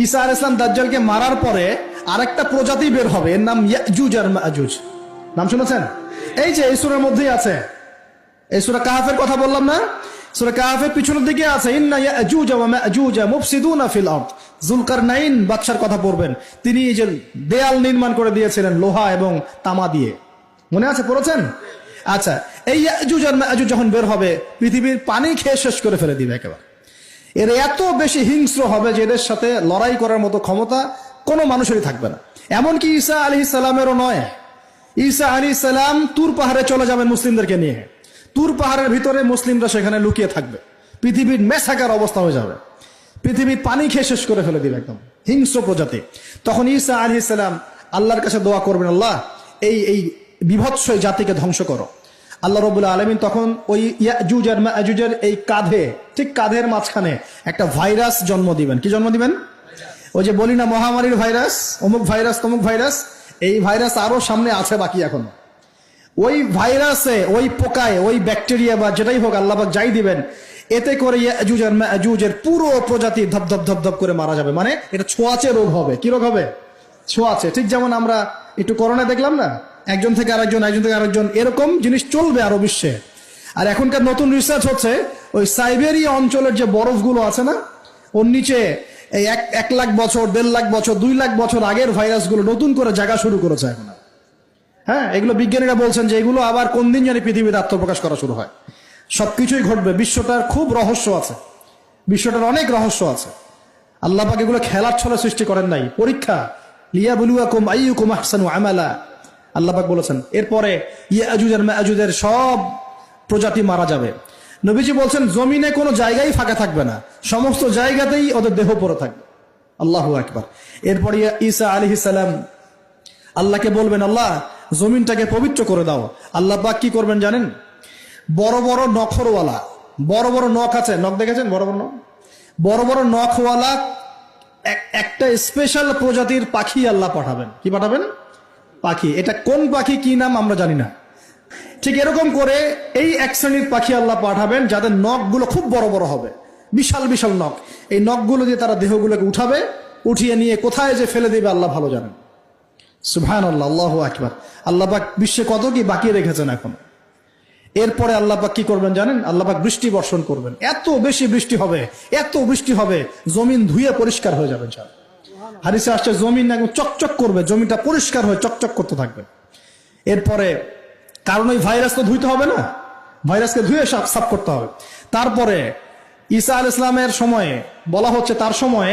ঈসা আলাইহিস সালাম দাজ্জালকে মারার পরে আরেকটা প্রজাতি বের হবে, এর নাম ইয়াজুজ আর মাজুজ। নাম শুনেছেন? এই যে এই সূরার মধ্যেই আছে, এই সূরা কাহফের কথা বললাম না, সূরা কাহফের পিছনের দিকে আছে ইন্না ইয়াজুজ ওয়া মাজুজ মুফসিদুনা ফিল আরদ। যুলকারনাইন বাদশার কথা পড়বেন, তিনি এই যে দেয়াল নির্মাণ করে দিয়েছিলেন লোহা এবং তামা দিয়ে, মনে আছে, পড়েছেন? আচ্ছা, এই ইয়াজুজ আর মাজুজ যখন বের হবে পৃথিবীর পানি খেয়ে শেষ করে ফেলে দিবে একেবারে। এর এত বেশি হিংস্র হবে যে এদের সাথে লড়াই করার মতো ক্ষমতা কোনো মানুষেরই থাকবে না। এমনকি ঈসা আলাইহিস সালামেরও নয়। ঈসা আলাইহিস সালাম তুর পাহাড়ে চলে যাবেন মুসলিমদেরকে নিয়ে, তুর পাহাড়ের ভিতরে মুসলিমরা সেখানে লুকিয়ে থাকবে, পৃথিবীর মেসাকার অবস্থা হয়ে যাবে, পৃথিবীর পানি খেয়ে শেষ করে ফেলে দিবে, একদম হিংস্র প্রজাতি। তখন ঈসা আলাইহিস সালাম আল্লাহর কাছে দোয়া করবেন, আল্লাহ এই বিভৎস জাতিকে ধ্বংস করো। আল্লাহ রাব্বুল আলামিন তখন ওই ইয়াজুজ আর মাজুজের এই কাঁধে, ঠিক কাঁধের মাঝখানে একটা ভাইরাস জন্ম দিবেন। কি জন্ম দিবেন? ওই যে বলি না মহামারীর ভাইরাস, অমুক ভাইরাস তমুক ভাইরাস, এই ভাইরাস আরো সামনে আছে বাকি এখনো। ওই ভাইরাসে, ওই পোকায়, ওই ব্যাকটেরিয়া বা যেটাই হোক আল্লাহ পাক যাই দিবেন, এতে করে ইয়াজুজ আর মাজুজের পুরো প্রজাতি ধপ ধপ ধপ ধপ করে মারা যাবে। মানে এটা ছোঁয়াচে রোগ হবে। কি রোগ হবে? ছোঁয়াচে। ঠিক যেমন আমরা একটু করোনা দেখলাম না, একজন থেকে আরেকজন, একজন থেকে আরেকজন, এরকম জিনিস চলবে আরো বিশ্বে। আর এখনকার নতুন রিসার্চ হচ্ছে ওই সাইবেরিয়া অঞ্চলের যে বরফগুলো আছে না, ওর নিচে এই 1 লাখ বছর, 1.5 লাখ বছর, 2 লাখ বছর আগের ভাইরাসগুলো নতুন করে জায়গা শুরু করেছে এখন। হ্যাঁ, এগুলো বিজ্ঞানীরা বলছেন যে এগুলো আবার কোন দিন জানি পৃথিবীতে আত্মপ্রকাশ করা শুরু হয়। সবকিছুই ঘটবে। বিশ্বটার খুব রহস্য আছে, বিশ্বটার অনেক রহস্য আছে। আল্লাহ পাক এগুলো খেলার ছলে সৃষ্টি করেন নাই, পরীক্ষা। লিয়াবলুয়াকুম আইয়ুকুম আহসানু আমালা, আল্লাহ পাক বলেছেন। এরপরে ইয়াজুজ আর মাজুজের সব প্রজাতি মারা যাবে। নবীজি বলছেন জমিনে কোনো জায়গায় ফাঁকা থাকবে না, সমস্ত জায়গাতেই ওদের দেহ পড়ে থাকবে। আল্লাহু আকবার। এরপরে ঈসা আলাইহিস সালাম আল্লাহকে বলবেন, আল্লাহ জমিনটাকে পবিত্র করে দাও। আল্লাহ পাক কি করবেন জানেন? বড় বড় নখরওয়ালা, বড় বড় নখ আছে, নখ দেখেছেন? বড় বড় নখ, বড় বড় নখওয়ালা একটা স্পেশাল প্রজাতির পাখি আল্লাহ পাঠাবেন। কি পাঠাবেন? পাখি। এটা কোন পাখি, কি নাম আমরা জানি না। ঠিক এরকম করে এই এক শ্রেণীর পাখি আল্লাহ পাঠাবেন যাদের নখগুলো খুব বড় বড় হবে, বিশাল বিশাল নখ। এই নখগুলো দিয়ে তারা দেহগুলোকে উঠাবে, উঠিয়ে নিয়ে কোথায় যে ফেলে দেবে আল্লাহ ভালো জানেন। সুবহানাল্লাহ, আল্লাহু আকবার। আল্লাহ পাক বিশ্বে কত কি বাকি রেখেছেন এখন। এরপরে আল্লাহ পাক কি করবেন জানেন? আল্লাহ পাক বৃষ্টি বর্ষণ করবেন। এত বেশি বৃষ্টি হবে, এত বৃষ্টি হবে, জমিন ধুয়ে পরিষ্কার হয়ে যাবে। হাদিসে আসছে জমিন একদম চকচক করবে, জমিটা পরিষ্কার হয়ে চকচক করতে থাকবে। এরপরে কারণ ওই ভাইরাস তো ধুইতে হবে না, ভাইরাসকে ধুয়ে সাফ করতে হবে। তারপরে ঈসা আলাইহিস সালামের সময়ে বলা হচ্ছে, তার সময়ে